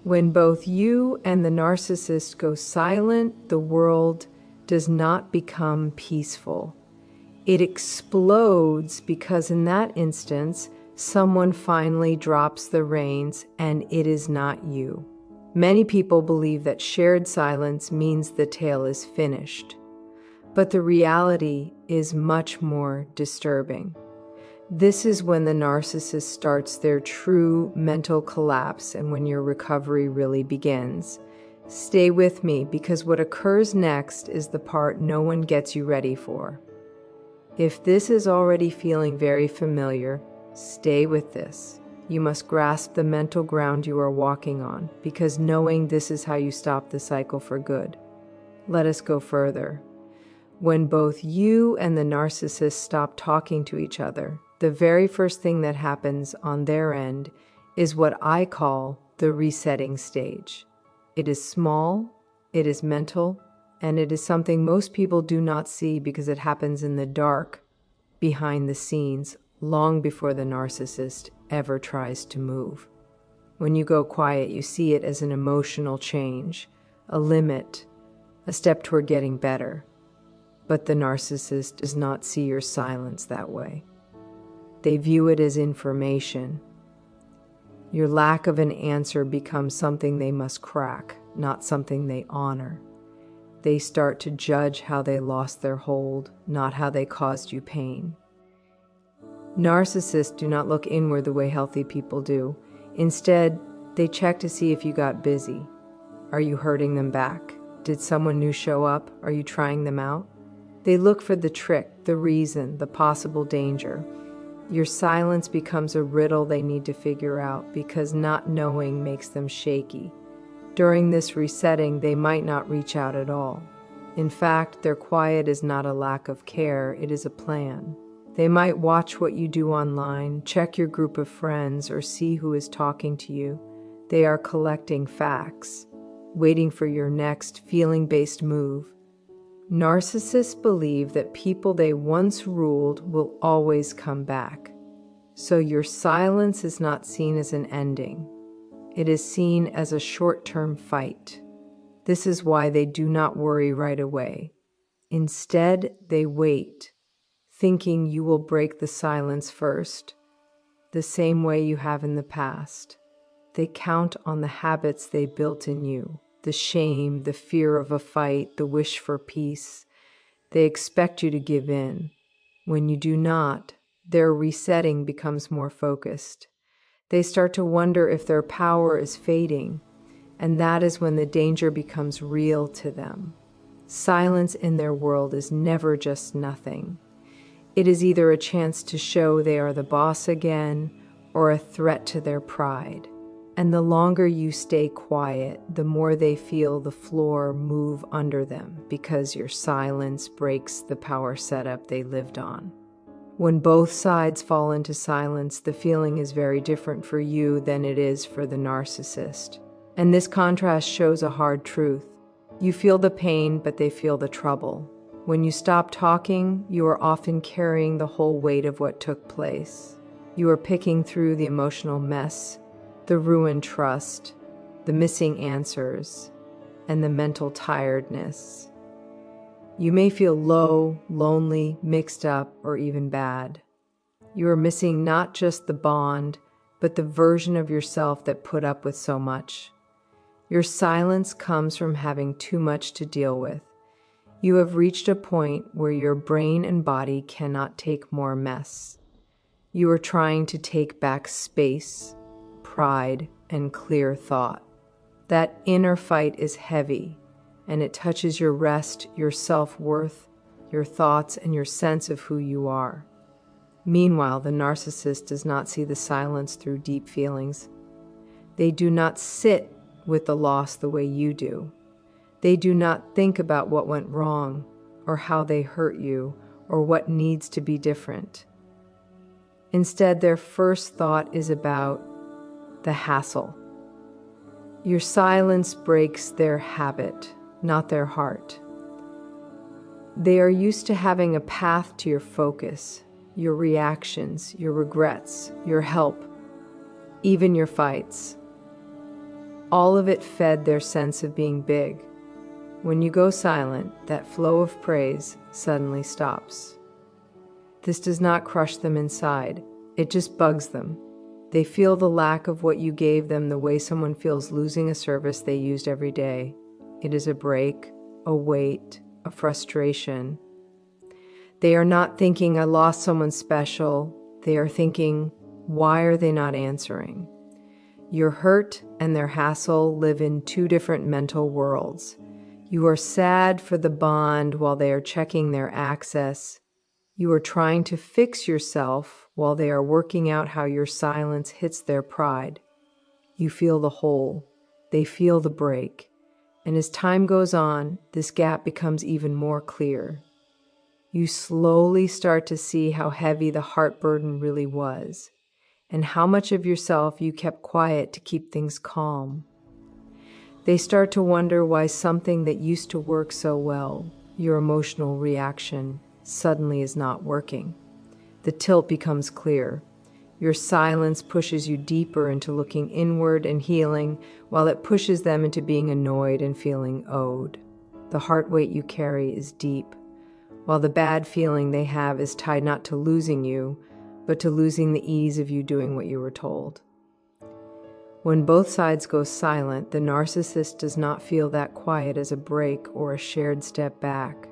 When both you and the narcissist go silent, the world does not become peaceful. It explodes because in that instance, someone finally drops the reins and it is not you. Many people believe that shared silence means the tale is finished, but the reality is much more disturbing. This is when the narcissist starts their true mental collapse and when your recovery really begins. Stay with me because what occurs next is the part no one gets you ready for. If this is already feeling very familiar, stay with this. You must grasp the mental ground you are walking on because knowing this is how you stop the cycle for good. Let us go further. When both you and the narcissist stop talking to each other, the very first thing that happens on their end is what I call the resetting stage. It is small, it is mental, and it is something most people do not see because it happens in the dark, behind the scenes, long before the narcissist ever tries to move. When you go quiet, you see it as an emotional change, a limit, a step toward getting better. But the narcissist does not see your silence that way. They view it as information. Your lack of an answer becomes something they must crack, not something they honor. They start to judge how they lost their hold, not how they caused you pain. Narcissists do not look inward the way healthy people do. Instead, they check to see if you got busy. Are you hurting them back? Did someone new show up? Are you trying them out? They look for the trick, the reason, the possible danger. Your silence becomes a riddle they need to figure out because not knowing makes them shaky. During this resetting, they might not reach out at all. In fact, their quiet is not a lack of care, it is a plan. They might watch what you do online, check your group of friends, or see who is talking to you. They are collecting facts, waiting for your next feeling-based move. Narcissists believe that people they once ruled will always come back. So your silence is not seen as an ending. It is seen as a short-term fight. This is why they do not worry right away. Instead, they wait, thinking you will break the silence first, the same way you have in the past. They count on the habits they built in you. The shame, the fear of a fight, the wish for peace. They expect you to give in. When you do not, their resetting becomes more focused. They start to wonder if their power is fading, and that is when the danger becomes real to them. Silence in their world is never just nothing. It is either a chance to show they are the boss again, or a threat to their pride. And the longer you stay quiet, the more they feel the floor move under them because your silence breaks the power setup they lived on. When both sides fall into silence, the feeling is very different for you than it is for the narcissist. And this contrast shows a hard truth. You feel the pain, but they feel the trouble. When you stop talking, you are often carrying the whole weight of what took place. You are picking through the emotional mess, the ruined trust, the missing answers, and the mental tiredness. You may feel low, lonely, mixed up, or even bad. You are missing not just the bond, but the version of yourself that put up with so much. Your silence comes from having too much to deal with. You have reached a point where your brain and body cannot take more mess. You are trying to take back space, pride, and clear thought. That inner fight is heavy, and it touches your rest, your self-worth, your thoughts, and your sense of who you are. Meanwhile, the narcissist does not see the silence through deep feelings. They do not sit with the loss the way you do. They do not think about what went wrong, or how they hurt you, or what needs to be different. Instead, their first thought is about the hassle. Your silence breaks their habit, not their heart. They are used to having a path to your focus, your reactions, your regrets, your help, even your fights. All of it fed their sense of being big. When you go silent, that flow of praise suddenly stops. This does not crush them inside, it just bugs them. They feel the lack of what you gave them the way someone feels losing a service they used every day. It is a break, a weight, a frustration. They are not thinking, I lost someone special. They are thinking, why are they not answering? Your hurt and their hassle live in two different mental worlds. You are sad for the bond while they are checking their access. You are trying to fix yourself while they are working out how your silence hits their pride. You feel the hole. They feel the break. And as time goes on, this gap becomes even more clear. You slowly start to see how heavy the heart burden really was, and how much of yourself you kept quiet to keep things calm. They start to wonder why something that used to work so well, your emotional reaction, suddenly is not working. The tilt becomes clear. Your silence pushes you deeper into looking inward and healing, while it pushes them into being annoyed and feeling owed. The heart weight you carry is deep, while the bad feeling they have is tied not to losing you, but to losing the ease of you doing what you were told. When both sides go silent, the narcissist does not feel that quiet as a break or a shared step back.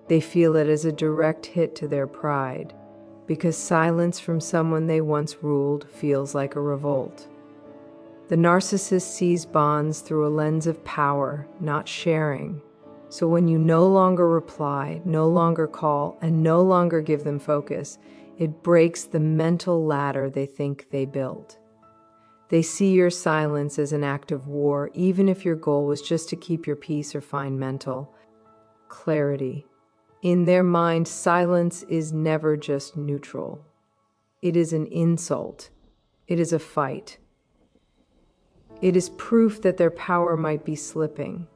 They feel it as a direct hit to their pride, because silence from someone they once ruled feels like a revolt. The narcissist sees bonds through a lens of power, not sharing. So when you no longer reply, no longer call, and no longer give them focus, it breaks the mental ladder they think they built. They see your silence as an act of war, even if your goal was just to keep your peace or find mental clarity. In their mind, silence is never just neutral. It is an insult. It is a fight. It is proof that their power might be slipping.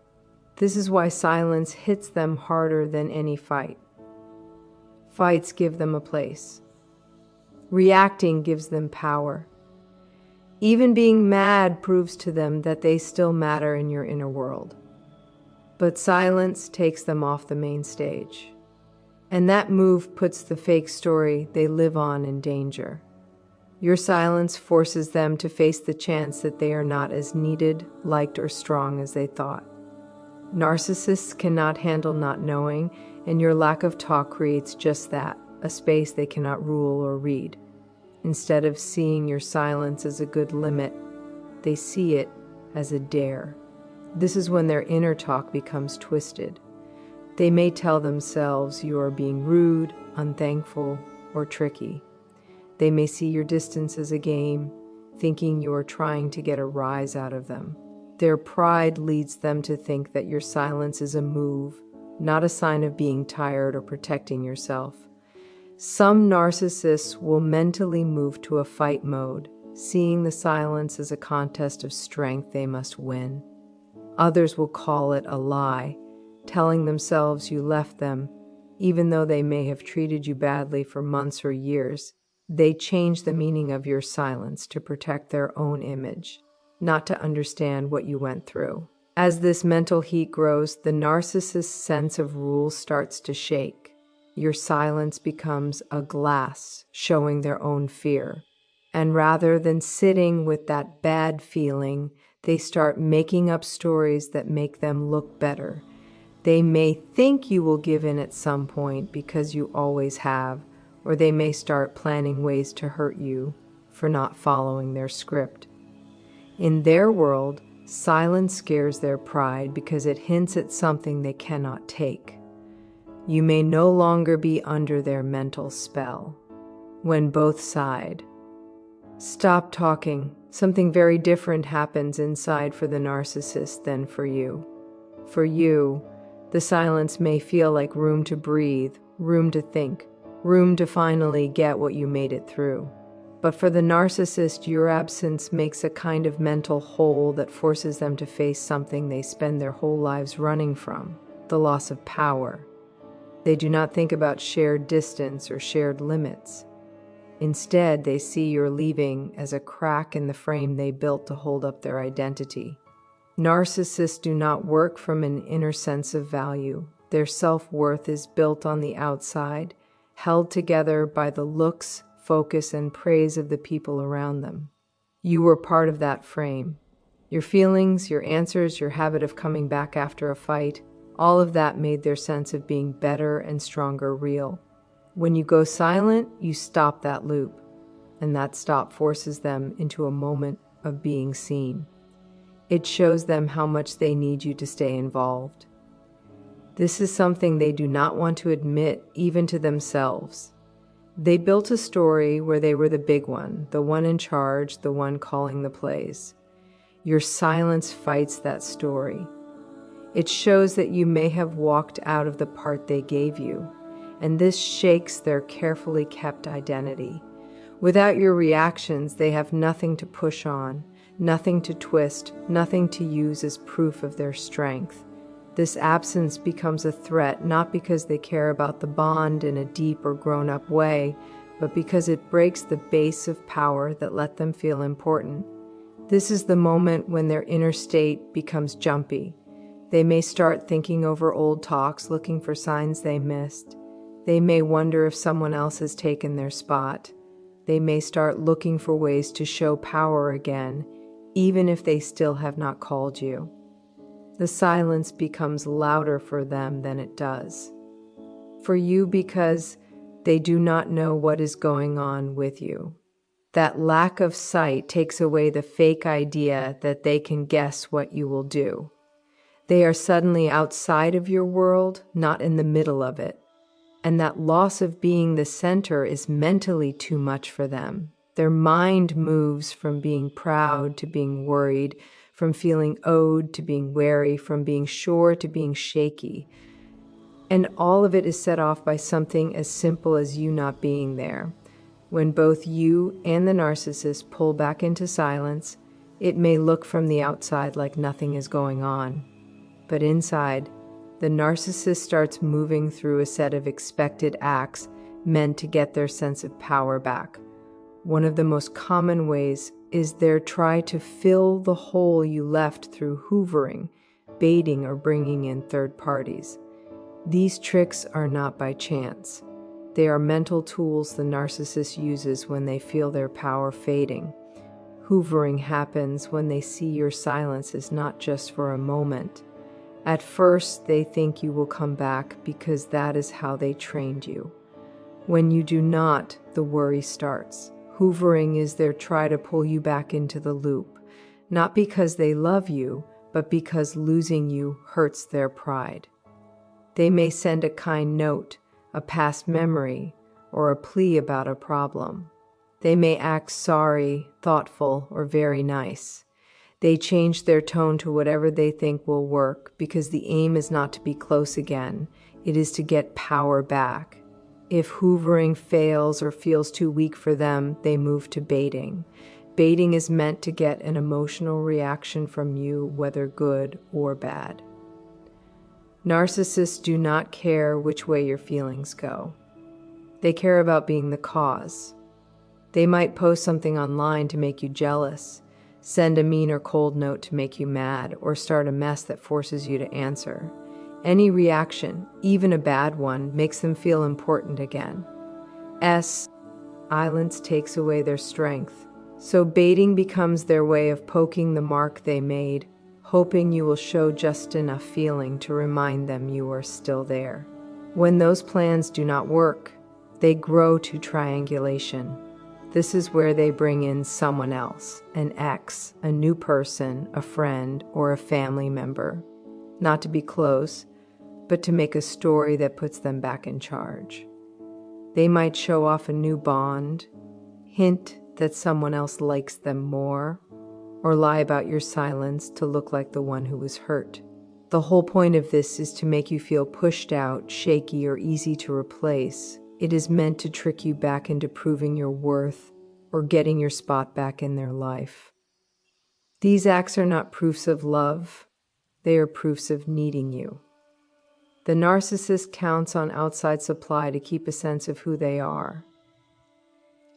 This is why silence hits them harder than any fight. Fights give them a place. Reacting gives them power. Even being mad proves to them that they still matter in your inner world. But silence takes them off the main stage. And that move puts the fake story they live on in danger. Your silence forces them to face the chance that they are not as needed, liked, or strong as they thought. Narcissists cannot handle not knowing, and your lack of talk creates just that, a space they cannot rule or read. Instead of seeing your silence as a good limit, they see it as a dare. This is when their inner talk becomes twisted. They may tell themselves you are being rude, unthankful, or tricky. They may see your distance as a game, thinking you are trying to get a rise out of them. Their pride leads them to think that your silence is a move, not a sign of being tired or protecting yourself. Some narcissists will mentally move to a fight mode, seeing the silence as a contest of strength they must win. Others will call it a lie, telling themselves you left them, even though they may have treated you badly for months or years. They change the meaning of your silence to protect their own image, not to understand what you went through. As this mental heat grows, the narcissist's sense of rule starts to shake. Your silence becomes a glass showing their own fear. And rather than sitting with that bad feeling, they start making up stories that make them look better. They may think you will give in at some point because you always have, or they may start planning ways to hurt you for not following their script. In their world, silence scares their pride because it hints at something they cannot take. You may no longer be under their mental spell. When both side stop talking, something very different happens inside for the narcissist than for you. For you, the silence may feel like room to breathe, room to think, room to finally get what you made it through. But for the narcissist, your absence makes a kind of mental hole that forces them to face something they spend their whole lives running from, the loss of power. They do not think about shared distance or shared limits. Instead, they see your leaving as a crack in the frame they built to hold up their identity. Narcissists do not work from an inner sense of value. Their self-worth is built on the outside, held together by the looks, focus, and praise of the people around them. You were part of that frame. Your feelings, your answers, your habit of coming back after a fight, all of that made their sense of being better and stronger real. When you go silent, you stop that loop, and that stop forces them into a moment of being seen. It shows them how much they need you to stay involved. This is something they do not want to admit, even to themselves. They built a story where they were the big one, the one in charge, the one calling the plays. Your silence fights that story. It shows that you may have walked out of the part they gave you, and this shakes their carefully kept identity. Without your reactions, they have nothing to push on, nothing to twist, nothing to use as proof of their strength. This absence becomes a threat not because they care about the bond in a deep or grown-up way, but because it breaks the base of power that let them feel important. This is the moment when their inner state becomes jumpy. They may start thinking over old talks, looking for signs they missed. They may wonder if someone else has taken their spot. They may start looking for ways to show power again, even if they still have not called you. The silence becomes louder for them than it does for you because they do not know what is going on with you. That lack of sight takes away the fake idea that they can guess what you will do. They are suddenly outside of your world, not in the middle of it. And that loss of being the center is mentally too much for them. Their mind moves from being proud to being worried, from feeling owed to being wary, from being sure to being shaky. And all of it is set off by something as simple as you not being there. When both you and the narcissist pull back into silence, it may look from the outside like nothing is going on. But inside, the narcissist starts moving through a set of expected acts meant to get their sense of power back. One of the most common ways is their try to fill the hole you left through hoovering, baiting, or bringing in third parties. These tricks are not by chance. They are mental tools the narcissist uses when they feel their power fading. Hoovering happens when they see your silence is not just for a moment. At first, they think you will come back because that is how they trained you. When you do not, the worry starts. Hoovering is their try to pull you back into the loop, not because they love you, but because losing you hurts their pride. They may send a kind note, a past memory, or a plea about a problem. They may act sorry, thoughtful, or very nice. They change their tone to whatever they think will work because the aim is not to be close again. It is to get power back. If hoovering fails or feels too weak for them, they move to baiting. Baiting is meant to get an emotional reaction from you, whether good or bad. Narcissists do not care which way your feelings go. They care about being the cause. They might post something online to make you jealous, send a mean or cold note to make you mad, or start a mess that forces you to answer. Any reaction, even a bad one, makes them feel important again. Silence takes away their strength. So baiting becomes their way of poking the mark they made, hoping you will show just enough feeling to remind them you are still there. When those plans do not work, they grow to triangulation. This is where they bring in someone else, an ex, a new person, a friend, or a family member. Not to be close, but to make a story that puts them back in charge. They might show off a new bond, hint that someone else likes them more, or lie about your silence to look like the one who was hurt. The whole point of this is to make you feel pushed out, shaky, or easy to replace. It is meant to trick you back into proving your worth or getting your spot back in their life. These acts are not proofs of love. They are proofs of needing you. The narcissist counts on outside supply to keep a sense of who they are.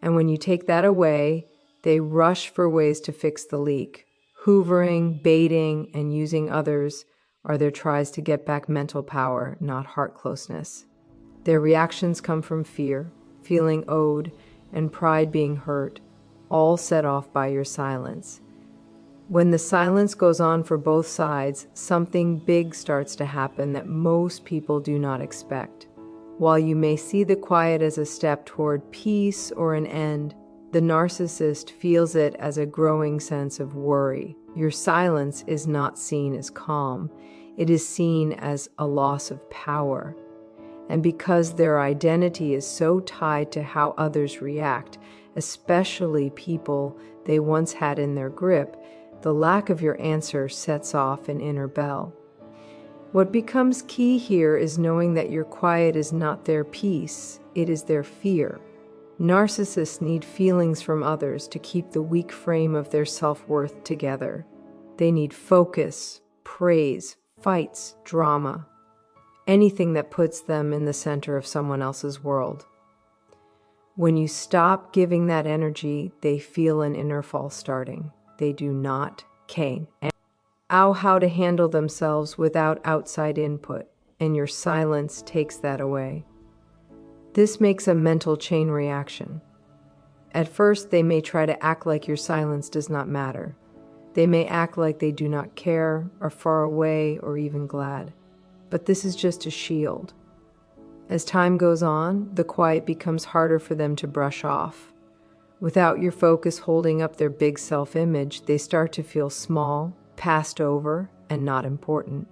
And when you take that away, they rush for ways to fix the leak. Hoovering, baiting, and using others are their tries to get back mental power, not heart closeness. Their reactions come from fear, feeling owed, and pride being hurt, all set off by your silence. When the silence goes on for both sides, something big starts to happen that most people do not expect. While you may see the quiet as a step toward peace or an end, the narcissist feels it as a growing sense of worry. Your silence is not seen as calm. It is seen as a loss of power. And because their identity is so tied to how others react, especially people they once had in their grip, the lack of your answer sets off an inner bell. What becomes key here is knowing that your quiet is not their peace, it is their fear. Narcissists need feelings from others to keep the weak frame of their self-worth together. They need focus, praise, fights, drama, anything that puts them in the center of someone else's world. When you stop giving that energy, they feel an inner fall starting. They do not how to handle themselves without outside input, and your silence takes that away. This makes a mental chain reaction. At first, they may try to act like your silence does not matter. They may act like they do not care, are far away, or even glad. But this is just a shield. As time goes on, the quiet becomes harder for them to brush off. Without your focus holding up their big self-image, they start to feel small, passed over, and not important.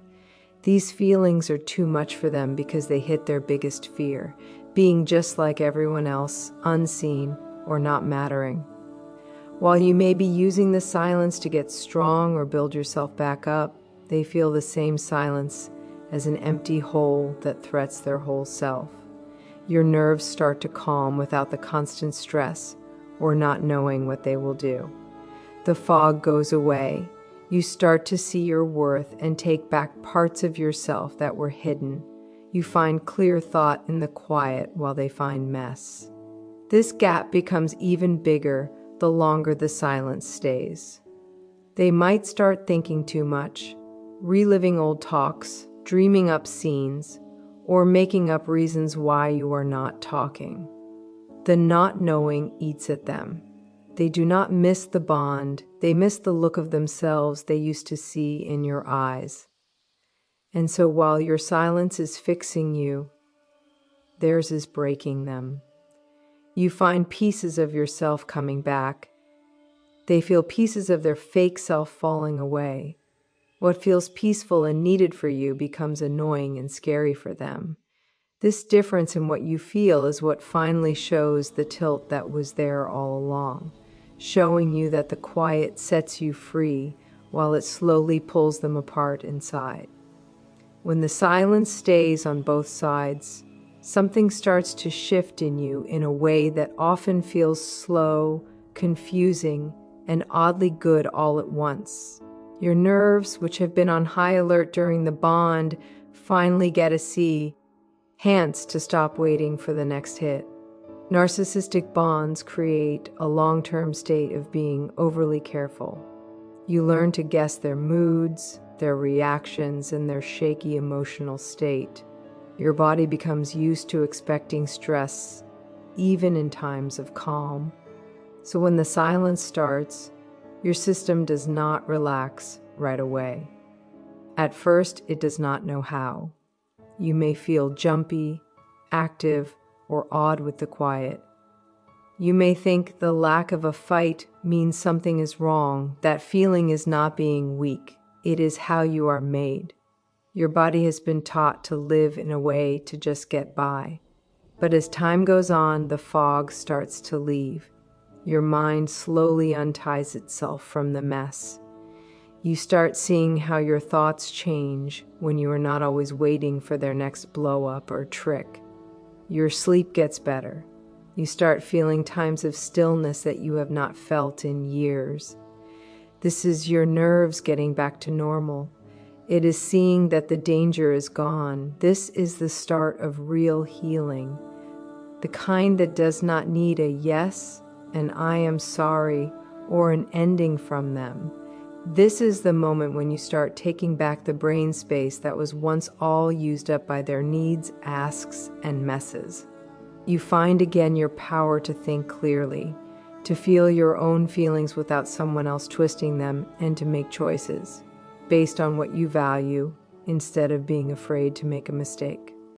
These feelings are too much for them because they hit their biggest fear, being just like everyone else, unseen, or not mattering. While you may be using the silence to get strong or build yourself back up, they feel the same silence as an empty hole that threats their whole self. Your nerves start to calm without the constant stress or not knowing what they will do. The fog goes away. You start to see your worth and take back parts of yourself that were hidden. You find clear thought in the quiet while they find mess. This gap becomes even bigger the longer the silence stays. They might start thinking too much, reliving old talks, dreaming up scenes, or making up reasons why you are not talking. The not knowing eats at them. They do not miss the bond, they miss the look of themselves they used to see in your eyes. And so while your silence is fixing you, theirs is breaking them. You find pieces of yourself coming back. They feel pieces of their fake self falling away. What feels peaceful and needed for you becomes annoying and scary for them. This difference in what you feel is what finally shows the tilt that was there all along, showing you that the quiet sets you free while it slowly pulls them apart inside. When the silence stays on both sides, something starts to shift in you in a way that often feels slow, confusing, and oddly good all at once. Your nerves, which have been on high alert during the bond, finally get a chance to stop waiting for the next hit. Narcissistic bonds create a long-term state of being overly careful. You learn to guess their moods, their reactions, and their shaky emotional state. Your body becomes used to expecting stress, even in times of calm. So when the silence starts, your system does not relax right away. At first, it does not know how. You may feel jumpy, active, or odd with the quiet. You may think the lack of a fight means something is wrong. That feeling is not being weak. It is how you are made. Your body has been taught to live in a way to just get by. But as time goes on, the fog starts to leave. Your mind slowly unties itself from the mess. You start seeing how your thoughts change when you are not always waiting for their next blow-up or trick. Your sleep gets better. You start feeling times of stillness that you have not felt in years. This is your nerves getting back to normal. It is seeing that the danger is gone. This is the start of real healing, the kind that does not need a yes, and I am sorry, or an ending from them. This is the moment when you start taking back the brain space that was once all used up by their needs, asks, and messes. You find again your power to think clearly, to feel your own feelings without someone else twisting them, and to make choices based on what you value instead of being afraid to make a mistake.